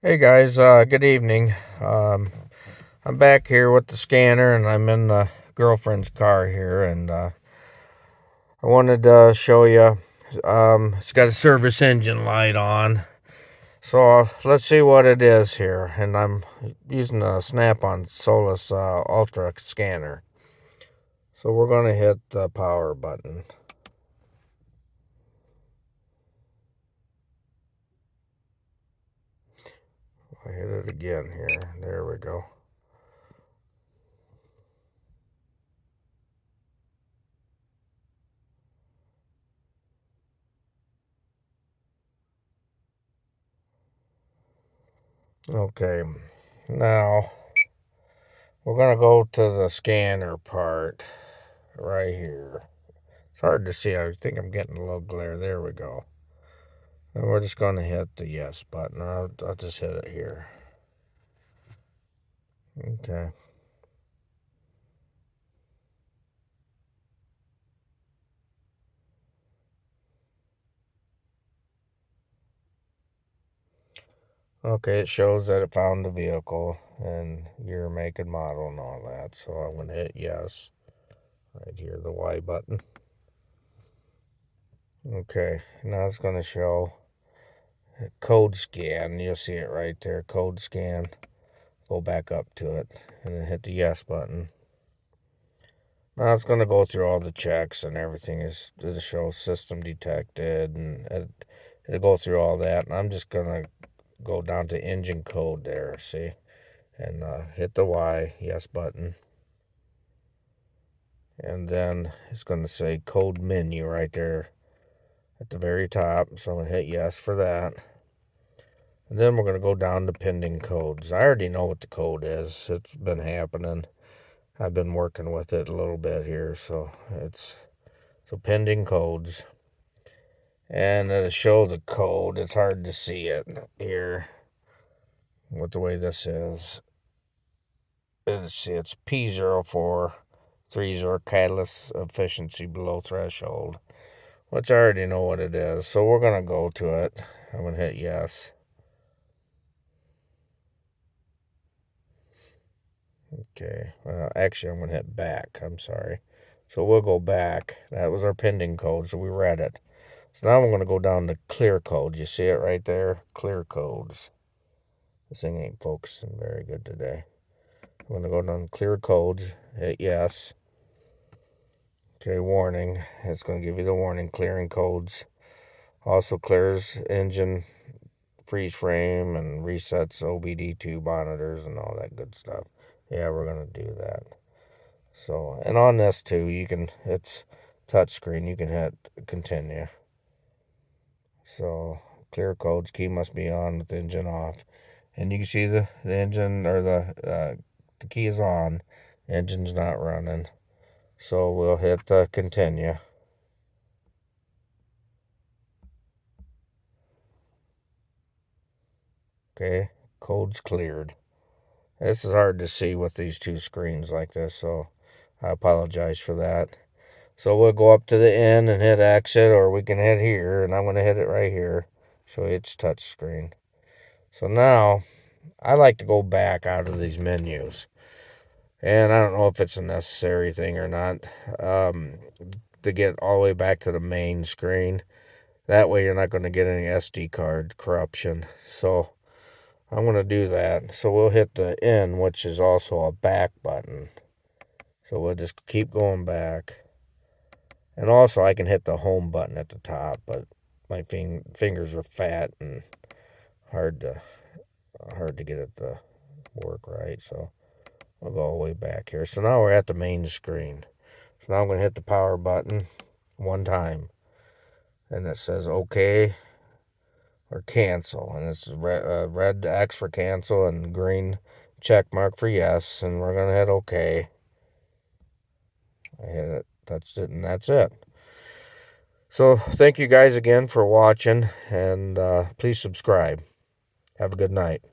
Hey guys, good evening. I'm back here with the scanner and I'm in the girlfriend's car here and I wanted to show you. It's got a service engine light on. So let's see what it is here. And I'm using a Snap-on Solus Ultra scanner. So we're going to hit the power button. I hit it again here. There we go. Okay, now we're going to go to the scanner part right here. It's hard to see. I think I'm getting a little glare. There we go. And we're just going to hit the yes button. I'll just hit it here. Okay. Okay, it shows that it found the vehicle and year, make, and model and all that. So I'm going to hit yes right here, the Y button. Okay, now it's going to show code scan. You'll see it right there, code scan. Go back up to it and then hit the yes button. Now it's going to go through all the checks and everything to show system detected and it'll go through all that. And I'm just going to go down to engine code there, see, and hit the Y, yes button. And then it's going to say code menu right there at the very top. So I'm going to hit yes for that. And then we're going to go down to pending codes. I already know what the code is. It's been happening. I've been working with it a little bit here. So pending codes. And it'll show the code. It's hard to see it here with the way this is. Let's see, it's P0430, catalyst efficiency below threshold, which I already know what it is. So we're going to go to it. I'm going to hit yes. Okay, well, actually, I'm going to hit back. I'm sorry. So we'll go back. That was our pending code, so we read it. So now we're going to go down to clear codes. You see it right there? Clear codes. This thing ain't focusing very good today. I'm going to go down to clear codes, hit yes. Okay, warning. It's going to give you the warning, clearing codes. Also clears engine freeze frame and resets OBD2 monitors and all that good stuff. Yeah, we're going to do that. So, and on this too, it's touchscreen. You can hit continue. So, clear codes, key must be on with the engine off. And you can see the engine or the key is on. Engine's not running. So we'll hit continue. Okay, code's cleared. This is hard to see with these two screens like this, so I apologize for that. So we'll go up to the end and hit exit, or we can hit here, and I'm going to hit it right here. So it's touch screen. So now I like to go back out of these menus. And I don't know if it's a necessary thing or not, to get all the way back to the main screen. That way you're not going to get any SD card corruption. So I'm going to do that. So we'll hit the N, which is also a back button. So we'll just keep going back. And also I can hit the home button at the top, but my fingers are fat and hard to get it to work right. So I'll go all the way back here. So now we're at the main screen. So now I'm going to hit the power button one time. And it says OK or cancel. And it's red X for cancel and green check mark for yes. And we're going to hit OK. I hit it, touched it, and that's it. So thank you guys again for watching. And please subscribe. Have a good night.